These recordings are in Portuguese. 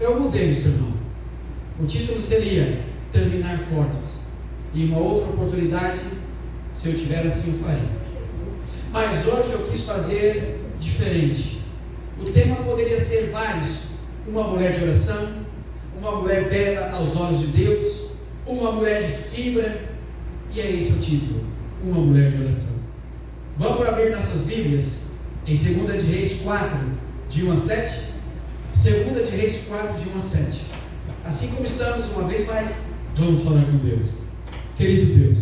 eu mudei o sermão. O título seria Terminar Fortes. E uma outra oportunidade, se eu tiver assim, eu farei. Mas hoje eu quis fazer diferente. O tema poderia ser vários. Uma mulher de oração, uma mulher bela aos olhos de Deus, uma mulher de fibra, e é esse o título, uma mulher de oração. Vamos abrir nossas Bíblias em 2 de Reis 4, de 1 a 7. 2 de Reis 4, de 1 a 7. Assim como estamos uma vez mais, vamos falar com Deus. Querido Deus,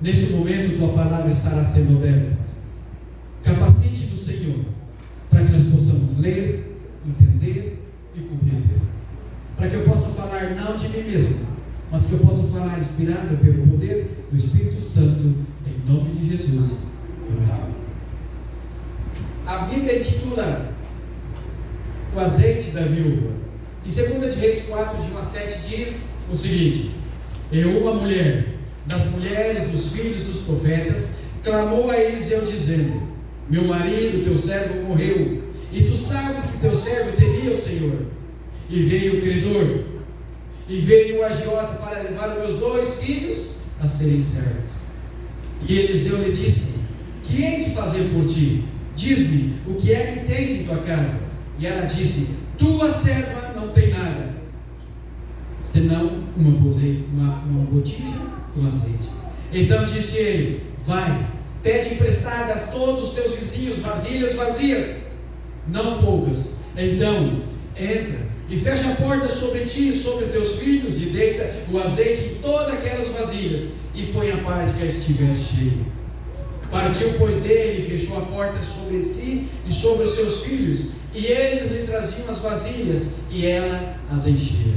neste momento tua palavra estará sendo aberta. Capacite do Senhor, para que nós possamos ler, entender e compreender. Para que eu possa falar não de mim mesmo, mas que eu possa falar inspirado pelo poder do Espírito Santo, em nome de Jesus. Amém. A Bíblia intitula o azeite da viúva. Em 2 de Reis 4, de 1 a 7, diz o seguinte: E uma mulher das mulheres dos filhos dos profetas clamou a Eliseu dizendo: Meu marido, teu servo, morreu, e tu sabes que teu servo temia o Senhor. E veio o credor, e veio o agiota para levar os meus 2 filhos a serem servos. E Eliseu lhe disse: Que hei de fazer por ti? Diz-me, o que é que tens em tua casa? E ela disse: Tua serva não tem nada, senão uma botija com azeite. Então disse ele: Vai, pede emprestadas a todos os teus vizinhos vasilhas vazias, não poucas. Então entra e fecha a porta sobre ti e sobre teus filhos, e deita o azeite em todas aquelas vasilhas, e põe a parte que estiver cheia. Partiu, pois, dele, e fechou a porta sobre si e sobre os seus filhos, e eles lhe traziam as vasilhas, e ela as enchia.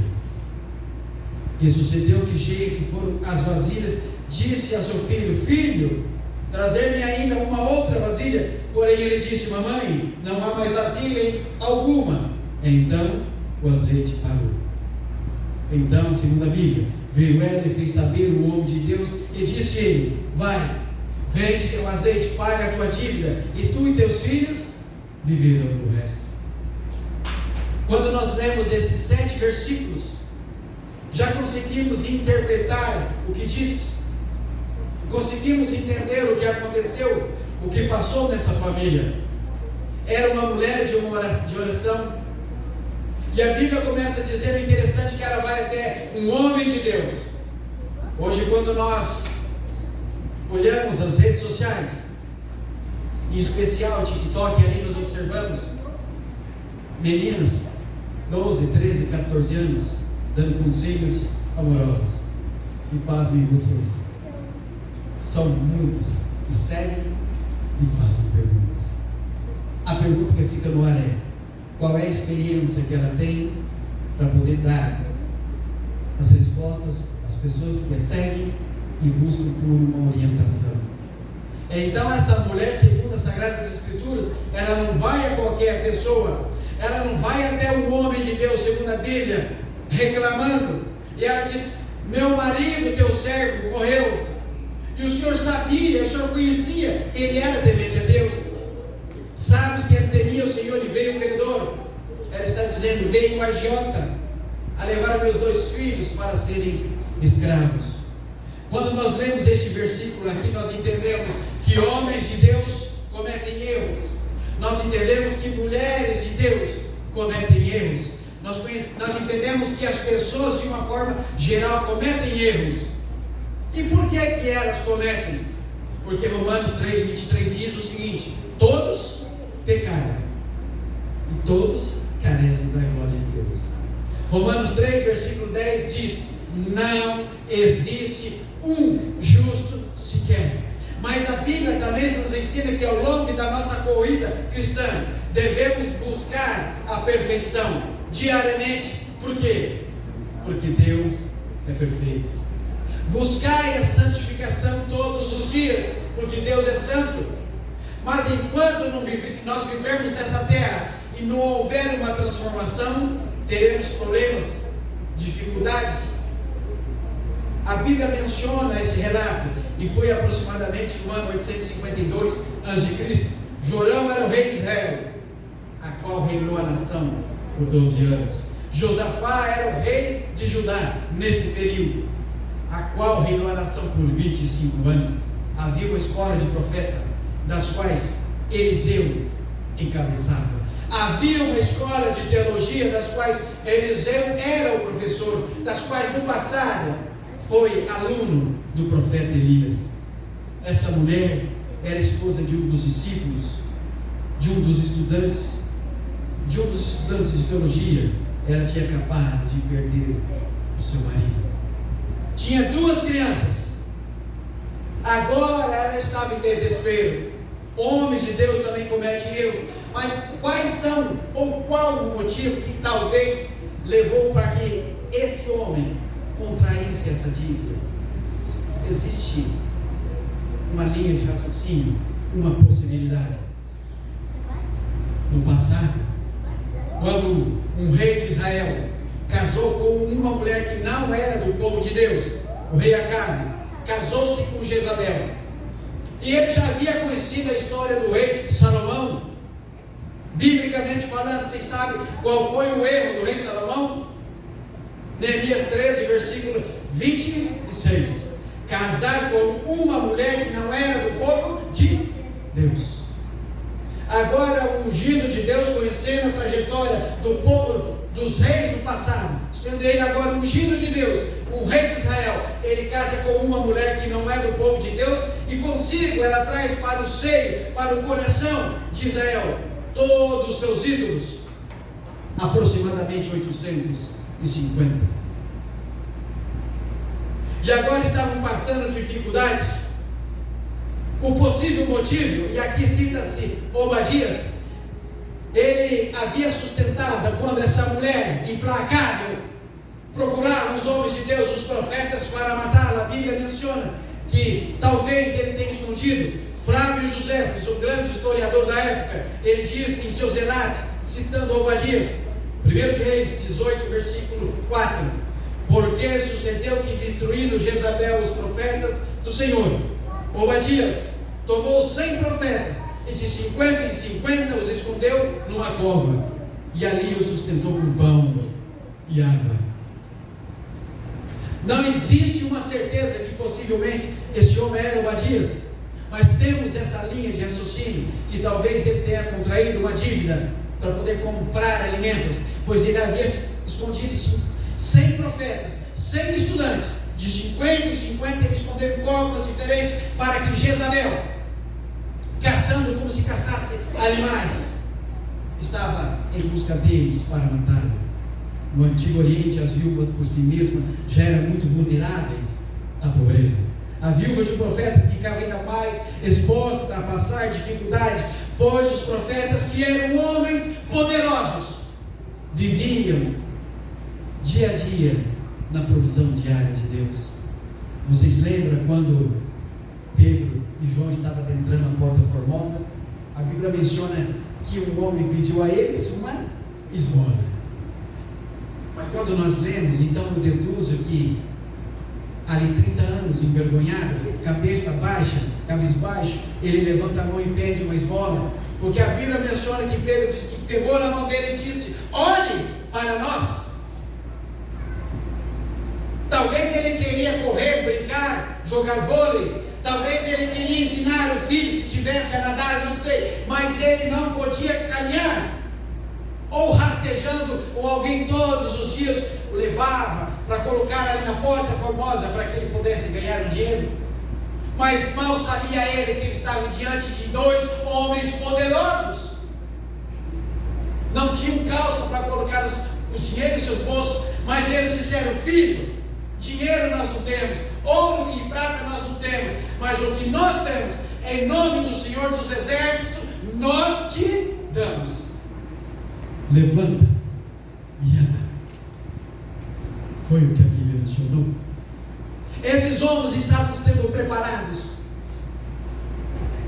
E sucedeu que, cheia que foram as vasilhas, disse a seu filho: Filho, trazer-me ainda uma outra vasilha. Porém ele disse: Mamãe, não há mais vasilha alguma. Então o azeite parou. Então, segundo a Bíblia, veio ela e fez saber o homem de Deus, e disse ele: Vai, vende teu azeite, paga a tua dívida, e tu e teus filhos viverão do resto. Quando nós lemos esses 7 versículos, já conseguimos interpretar o que diz, conseguimos entender o que aconteceu, o que passou nessa família. Era uma mulher de oração, e a Bíblia começa dizendo, interessante, que ela vai até um homem de Deus. Hoje, quando nós olhamos as redes sociais, em especial o TikTok, ali nós observamos meninas 12, 13, 14 anos dando conselhos amorosos. E pasmem vocês, são muitos que seguem e fazem perguntas. A pergunta que fica no ar é: qual é a experiência que ela tem para poder dar as respostas às pessoas que a seguem e buscam por uma orientação? Então essa mulher, segundo as Sagradas Escrituras, ela não vai a qualquer pessoa, ela não vai até o homem de Deus, segundo a Bíblia, reclamando, e ela diz: Meu marido, teu servo, morreu, e o Senhor sabia, o Senhor conhecia que ele era temente a Deus, sabes que ele temia o Senhor, e veio o credor. Ela está dizendo: veio o agiota a levar meus 2 filhos para serem escravos. Quando nós lemos este versículo aqui, nós entendemos que homens de Deus cometem erros, nós entendemos que mulheres de Deus cometem erros, nós entendemos que as pessoas, de uma forma geral, cometem erros. E por que elas cometem? Porque Romanos 3:23 diz o seguinte: todos pecaram e todos carecem da glória de Deus. Romanos 3, versículo 10 diz: não existe um justo sequer. Mas a Bíblia também nos ensina que ao longo da nossa corrida cristã devemos buscar a perfeição diariamente. Por quê? Porque Deus é perfeito. Buscai a santificação todos os dias, porque Deus é santo. Mas enquanto nós vivermos nessa terra e não houver uma transformação, teremos problemas, dificuldades. A Bíblia menciona esse relato, e foi aproximadamente no ano 852 a.C. Jorão era o rei de Israel, a qual reinou a nação por 12 anos. Josafá era o rei de Judá nesse período, a qual reinou a nação por 25 anos. Havia uma escola de profeta, das quais Eliseu encabeçava. Havia uma escola de teologia, das quais Eliseu era o professor, das quais no passado foi aluno do profeta Elias. Essa mulher era esposa de um dos discípulos, de um dos estudantes de teologia. Ela tinha acabado de perder o seu marido. Tinha 2 crianças. Agora ela estava em desespero. Homens de Deus também cometem erros. Mas quais são, ou qual o motivo que talvez levou para que esse homem contraísse essa dívida? Existe uma linha de raciocínio, uma possibilidade. No passado, quando um rei de Israel casou com uma mulher que não era do povo de Deus, o rei Acabe casou-se com Jezabel, e ele já havia conhecido a história do rei Salomão. Biblicamente falando, vocês sabem qual foi o erro do rei Salomão? Neemias 13, versículo 26. Casar com uma mulher que não era do povo de Deus. Agora o ungido de Deus, conhecendo a trajetória do povo, dos reis do passado, sendo ele agora ungido de Deus, um rei de Israel, ele casa com uma mulher que não é do povo de Deus, e consigo ela traz para o seio, para o coração de Israel, todos os seus ídolos, aproximadamente 850. E agora estavam passando dificuldades. O possível motivo, e aqui cita-se Obadias, ele havia sustentado quando essa mulher implacável procurava os homens de Deus, os profetas, para matá-la. A Bíblia menciona que talvez ele tenha escondido. Flávio Josefo, o grande historiador da época, ele diz em seus relatos, citando Obadias, 1 de Reis 18, versículo 4: porque sucedeu que, destruindo Jezabel os profetas do Senhor, Obadias tomou 100 profetas, e de 50 em 50 os escondeu numa cova, e ali os sustentou com pão e água. Não existe uma certeza que possivelmente esse homem era Obadias, mas temos essa linha de raciocínio que talvez ele tenha contraído uma dívida para poder comprar alimentos, pois ele havia escondido 100 profetas, 100 estudantes, de 50 em 50 ele escondeu em covas diferentes, para que Jezabel, caçando como se caçasse animais, estava em busca deles para matá-lo. No Antigo Oriente, as viúvas por si mesmas já eram muito vulneráveis à pobreza. A viúva de um profeta ficava ainda mais exposta a passar dificuldades, pois os profetas, que eram homens poderosos, viviam dia a dia na provisão diária de Deus. Vocês lembram quando Pedro e João estavam adentrando a Porta Formosa? A Bíblia menciona que um homem pediu a eles uma esmola. Mas quando nós lemos, então eu deduzo que ali 30 anos, envergonhado, cabeça baixa, cabisbaixo, ele levanta a mão e pede uma esmola, porque a Bíblia menciona que Pedro disse que pegou na mão dele e disse: olhe para nós. Talvez ele queria correr, brincar, jogar vôlei, talvez ele queria ensinar o filho, se tivesse a nadar, não sei, mas ele não podia caminhar, ou rastejando, ou alguém todos os dias o levava para colocar ali na Porta Formosa, para que ele pudesse ganhar o dinheiro. Mas mal sabia ele que ele estava diante de 2 homens poderosos. Não tinham calça para colocar os dinheiros em seus bolsos, mas eles disseram: filho, dinheiro nós não temos, ouro e prata nós não temos, mas o que nós temos, em nome do Senhor dos Exércitos, nós te damos. Levanta e anda. Foi o que a Bíblia mencionou. Esses homens estavam sendo preparados,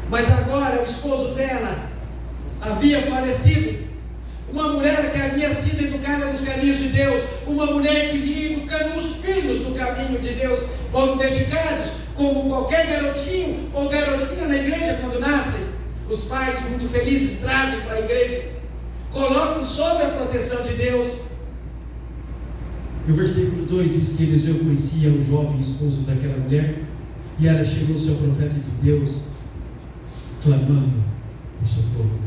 mas agora o esposo dela havia falecido. Uma mulher que havia sido educada nos caminhos de Deus, uma mulher que vinha educando os filhos no caminho de Deus, foram dedicados, como qualquer garotinho ou garotinha na igreja quando nascem. Os pais, muito felizes, trazem para a igreja, colocam sobre a proteção de Deus. E o versículo 2 diz que Eliseu conhecia o jovem esposo daquela mulher, e ela chegou-se ao profeta de Deus, clamando por socorro.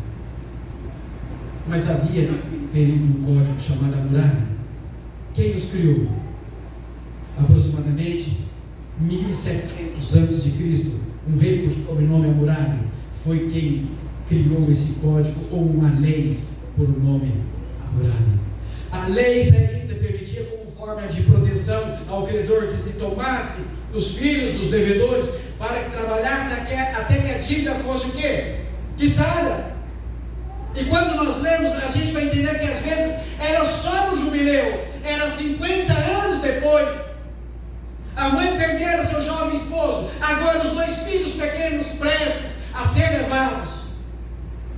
Mas havia um código chamado Hammurabi. Quem os criou? Aproximadamente 1700 a.C., um rei por sobrenome Hammurabi foi quem criou esse código, ou uma lei por nome Hammurabi. A lei israelita permitia, como forma de proteção ao credor, que se tomasse dos filhos dos devedores para que trabalhasse até que a dívida fosse o quê? Quitada. E quando nós lemos, a gente vai entender que às vezes era só no jubileu, era 50 anos depois. A mãe perdera seu jovem esposo, agora os 2 filhos pequenos prestes a ser levados.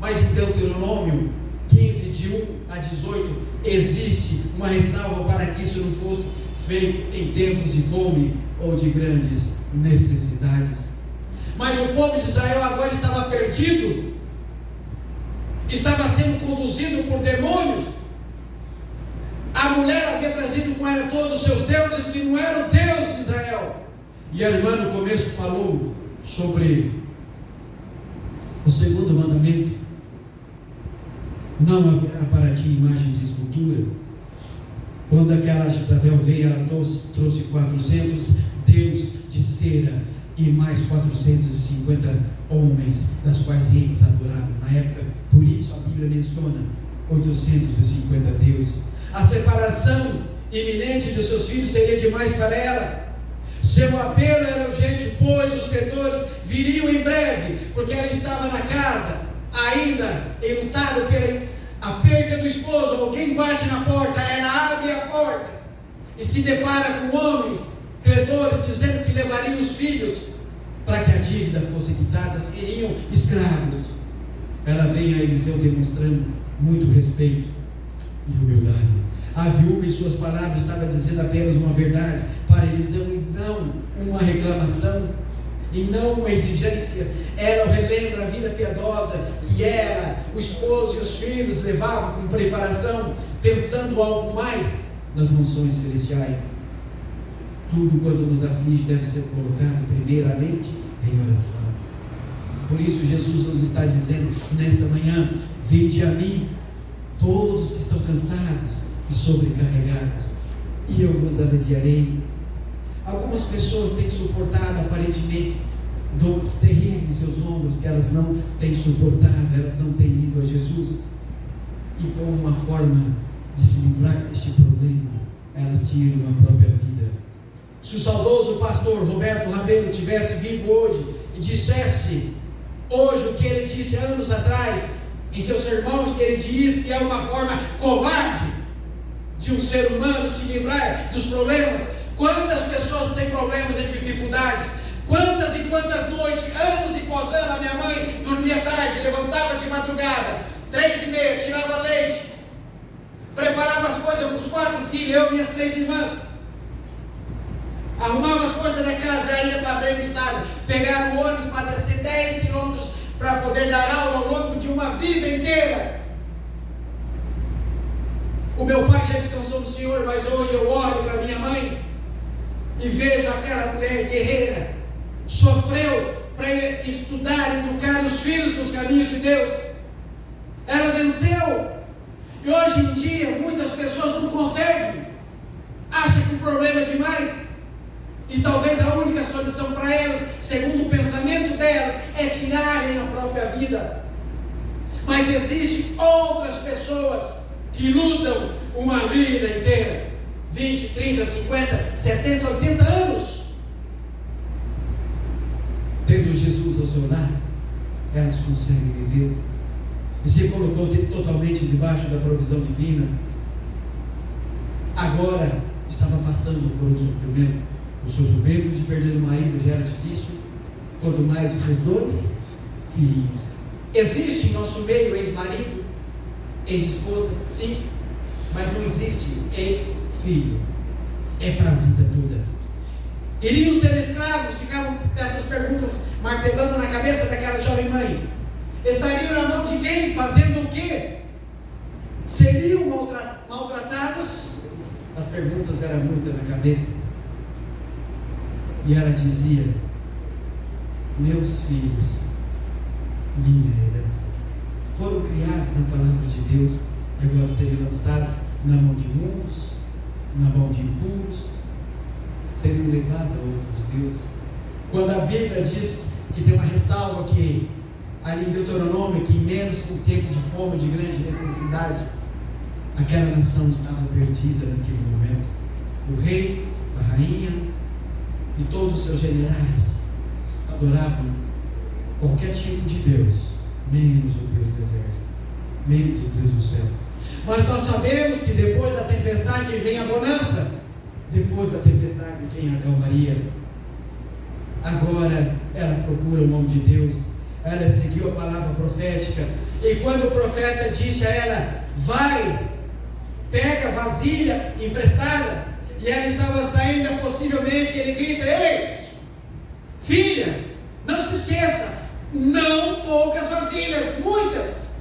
Mas em Deuteronômio 15, de 1 a 18, existe uma ressalva para que isso não fosse feito em tempos de fome ou de grandes necessidades. Mas o povo de Israel agora estava perdido, estava sendo conduzido por demônios. A mulher havia trazido com ela todos os seus deuses, que não era o Deus de Israel. E a irmã no começo falou sobre o segundo mandamento: não haverá para ti imagem de escultura. Quando aquela Jezabel veio, ela trouxe 400 deus de cera e mais 450 homens, das quais eles adoravam na época. Por isso a Bíblia menciona 850 deuses. A separação iminente de seus filhos seria demais para ela. Seu apelo era urgente, pois os credores viriam em breve, porque ela estava na casa, ainda enlutada pela perda do esposo. Alguém bate na porta, ela abre a porta e se depara com homens credores dizendo que levariam os filhos para que a dívida fosse quitada, seriam escravos. Ela vem a Eliseu demonstrando muito respeito e humildade. A viúva, em suas palavras, estava dizendo apenas uma verdade para Eliseu, e não uma reclamação, e não uma exigência. Ela relembra a vida piedosa que ela, o esposo e os filhos levavam com preparação, pensando algo mais nas mansões celestiais. Tudo quanto nos aflige deve ser colocado primeiramente em oração. Por isso Jesus nos está dizendo nesta manhã: vinde a mim todos que estão cansados e sobrecarregados, e eu vos aliviarei. Algumas pessoas têm suportado aparentemente dores terríveis em seus ombros, que elas não têm suportado, elas não têm ido a Jesus, e como uma forma de se livrar deste problema, elas tiram a própria vida. Se o saudoso pastor Roberto Rabelo tivesse vivo hoje e dissesse hoje o que ele disse anos atrás em seus sermões, que ele diz que é uma forma covarde de um ser humano se livrar dos problemas. Quantas pessoas têm problemas e dificuldades? Quantas e quantas noites, anos e pós anos, a minha mãe dormia tarde, levantava de madrugada, 3h30, tirava leite, preparava as coisas para os 4 filhos, eu e minhas 3 irmãs, arrumava as coisas da casa, ainda para abrir o estado, pegar o ônibus para descer 10 quilômetros para poder dar aula ao longo de uma vida inteira. O meu pai já descansou no Senhor, mas hoje eu olho para minha mãe e vejo aquela mulher guerreira, sofreu para estudar e educar os filhos nos caminhos de Deus. Ela venceu. E hoje em dia muitas pessoas não conseguem, acham que o problema é demais, e talvez a única solução para elas, segundo o pensamento delas, é tirarem a própria vida. Mas existem outras pessoas que lutam uma vida inteira, 20, 30, 50, 70, 80 anos, tendo Jesus ao seu lado, elas conseguem viver, e se colocou totalmente debaixo da provisão divina. Agora estava passando por um sofrimento. O sofrimento de perder o marido já era difícil, quanto mais os seus 2 filhinhos. Existe em nosso meio ex-marido, ex-esposa, sim, mas não existe ex-filho. É para a vida toda. Iriam ser escravos? Ficavam essas perguntas martelando na cabeça daquela jovem mãe. Estariam na mão de quem? Fazendo o quê? Seriam maltratados? as perguntas eram muitas na cabeça. E ela dizia: meus filhos, minha herança, foram criados na palavra de Deus, e agora seriam lançados na mão de imundos, na mão de impuros, seriam levados a outros deuses. Quando a Bíblia diz que tem uma ressalva que ali em Deuteronômio, que em menos um tempo de fome, de grande necessidade, aquela nação estava perdida naquele momento. O rei, a rainha e todos os seus generais adoravam qualquer tipo de Deus, menos o Deus do exército, menos o Deus do céu. Mas nós sabemos que depois da tempestade vem a bonança, depois da tempestade vem a calmaria. Agora ela procura o homem de Deus, ela seguiu a palavra profética, e quando o profeta disse a ela: vai, pega a vasilha emprestada, e ela estava saindo, possivelmente ele grita: ei, filha, não se esqueça, não poucas vasilhas, muitas.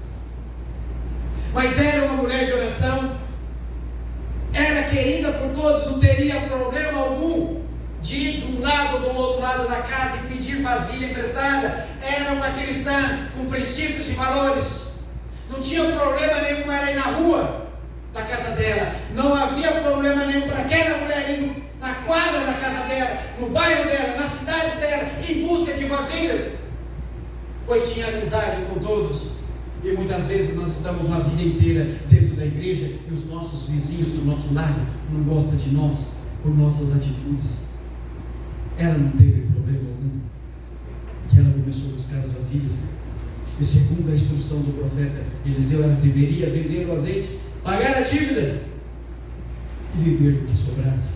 Mas era uma mulher de oração, era querida por todos, não teria problema algum de ir de um lado ou do outro lado da casa e pedir vasilha emprestada. Era uma cristã com princípios e valores, não tinha problema nenhum ela ir na rua da casa dela, não havia problema nenhum para aquela mulher indo na quadra da casa dela, no bairro dela, na cidade dela, em busca de vasilhas, pois tinha amizade com todos. E muitas vezes nós estamos uma vida inteira dentro da igreja e os nossos vizinhos do nosso lado não gostam de nós por nossas atitudes. Ela não teve problema algum, que ela começou a buscar as vasilhas, e segundo a instrução do profeta Eliseu, ela deveria vender o azeite, pagar a dívida e viver do que sobrasse.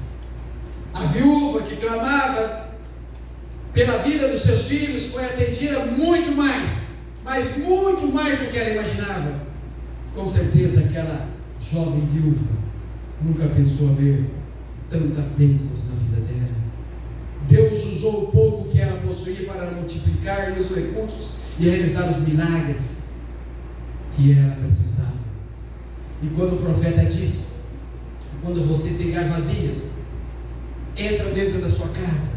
A viúva que clamava pela vida dos seus filhos foi atendida muito mais, mas muito mais do que ela imaginava. Com certeza aquela jovem viúva nunca pensou haver tantas bênçãos na vida dela. Deus usou o pouco que ela possuía para multiplicar os recursos e realizar os milagres que ela precisava. E quando o profeta disse: quando você pegar vasilhas, entra dentro da sua casa,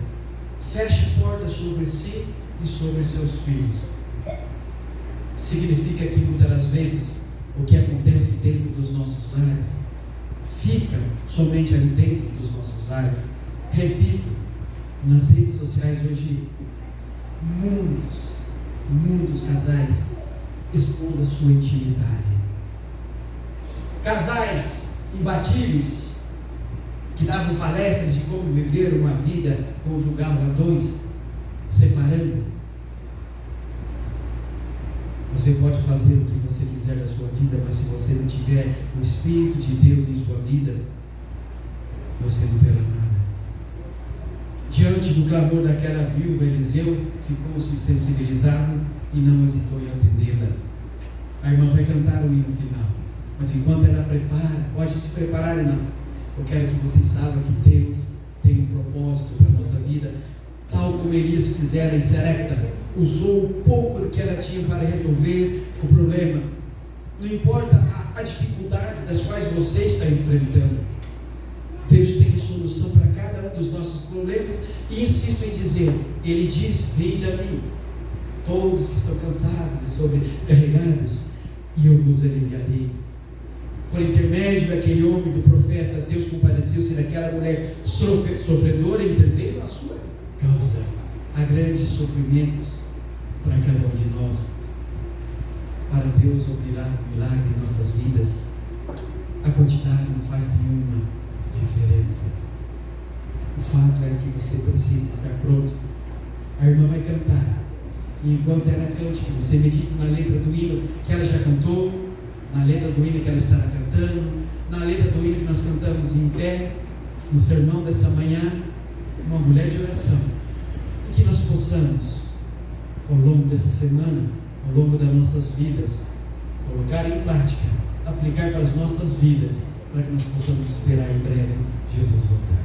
fecha a porta sobre si e sobre seus filhos, significa que muitas das vezes o que acontece dentro dos nossos lares fica somente ali dentro dos nossos lares. Repito, nas redes sociais hoje muitos casais expõem a sua intimidade, casais imbatíveis que davam palestras de como viver uma vida conjugal a dois, separando. Você pode fazer o que você quiser da sua vida, mas se você não tiver o Espírito de Deus em sua vida, você não terá nada. Diante do clamor daquela viúva, Eliseu ficou-se sensibilizado e não hesitou em atendê-la. A irmã vai cantar o hino final, mas enquanto ela prepara, pode se preparar, irmã. Eu quero que vocês saibam que Deus tem um propósito para a nossa vida, tal como Elias fizera em Serepta, usou o pouco que ela tinha para resolver o problema. Não importa a dificuldade das quais você está enfrentando, Deus tem a solução para cada um dos nossos problemas, e insisto em dizer, Ele diz: vinde a mim, todos que estão cansados e sobrecarregados, e eu vos aliviarei. Por intermédio daquele homem, do profeta, Deus compadeceu-se daquela mulher sofredora e interveio na sua causa. Há grandes sofrimentos para cada um de nós, para Deus operar um milagre em nossas vidas. A quantidade não faz nenhuma diferença. O fato é que você precisa estar pronto. A irmã vai cantar, e enquanto ela cante, que você medite na letra do hino que ela já cantou, na letra do hino que ela estará cantando, na letra do hino que nós cantamos em pé no sermão dessa manhã, uma mulher de oração, e que nós possamos, ao longo dessa semana, ao longo das nossas vidas, colocar em prática, aplicar para as nossas vidas, para que nós possamos esperar em breve Jesus voltar.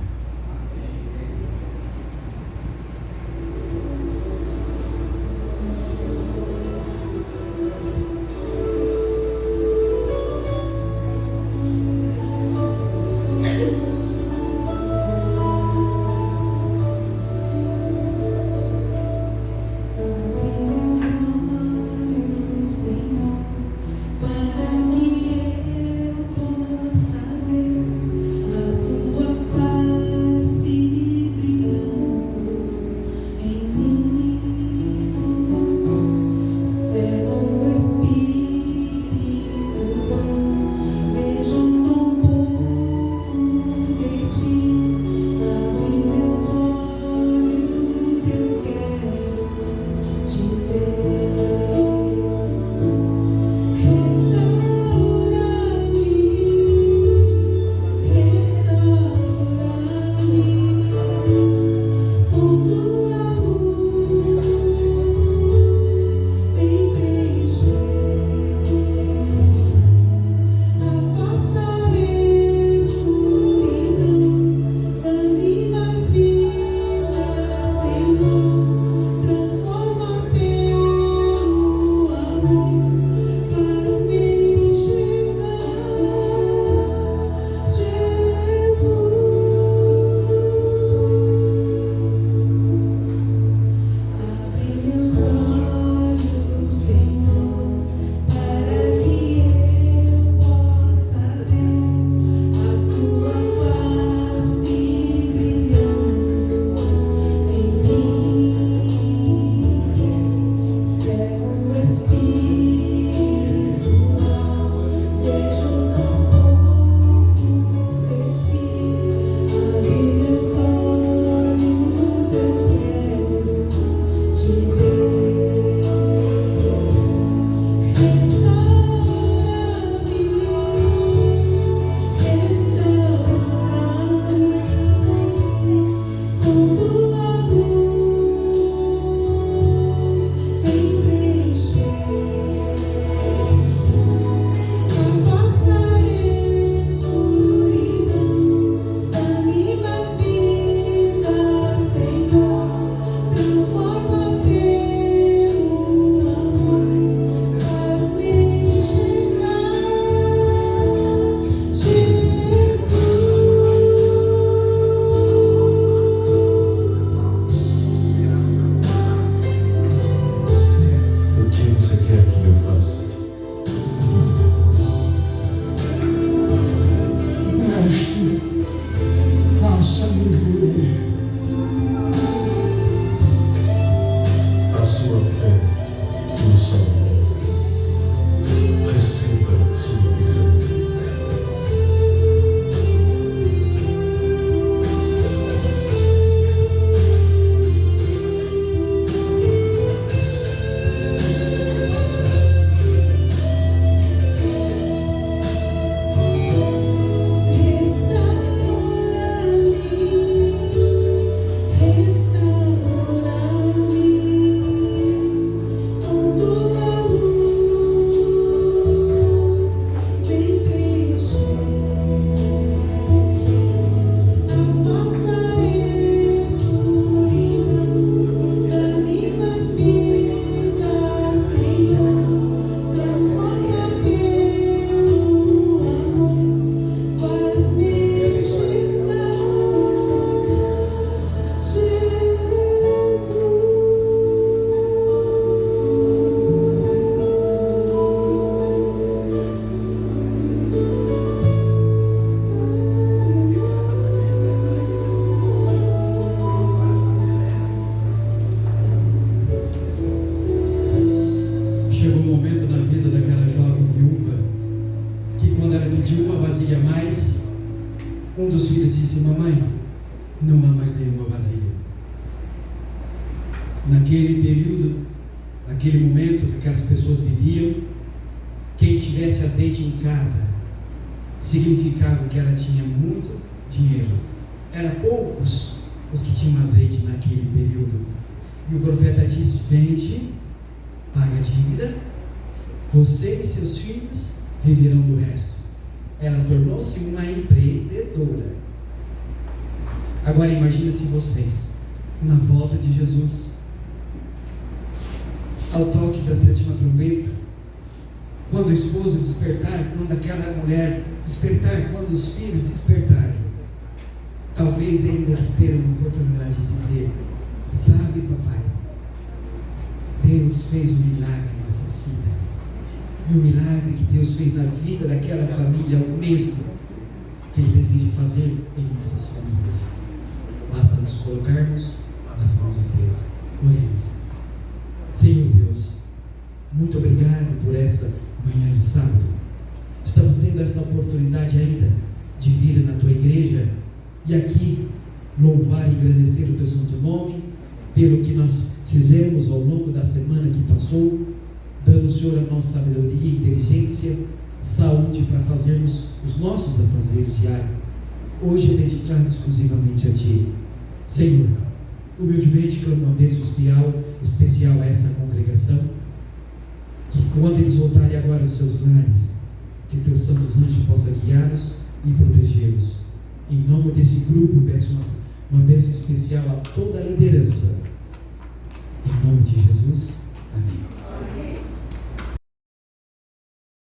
uma vasilha a mais. Um dos filhos disse: mamãe, não há mais nenhuma vasilha. Naquele período, naquele momento que aquelas pessoas viviam, quem tivesse azeite em casa significava que ela tinha muito dinheiro. Eram poucos os que tinham azeite naquele período. E o profeta diz: vende, paga a dívida, você e seus filhos viverão do resto. Ela tornou-se uma empreendedora. Agora imagine-se vocês na volta de Jesus, ao toque da 7ª trombeta, quando o esposo despertar, quando aquela mulher despertar, quando os filhos despertarem, talvez eles terão a oportunidade de dizer: sabe, papai, Deus fez um milagre em nossas vidas, e o milagre que Deus fez na vida daquela família é o mesmo que Ele deseja fazer em nossas famílias. Basta nos colocarmos nas mãos de Deus. Oremos. Senhor Deus, muito obrigado por essa manhã de sábado. Estamos tendo esta oportunidade ainda de vir na Tua igreja e aqui louvar e agradecer o Teu santo nome pelo que nós fizemos ao longo da semana que passou, dando, Senhor, a nossa sabedoria, inteligência, saúde para fazermos os nossos afazeres diários. Hoje é dedicado exclusivamente a Ti. Senhor, humildemente clamo uma bênção especial a essa congregação, que quando eles voltarem agora aos seus lares, que Teus santos anjos possam guiá-los e protegê-los. Em nome desse grupo, peço uma bênção especial a toda a liderança. Em nome de Jesus.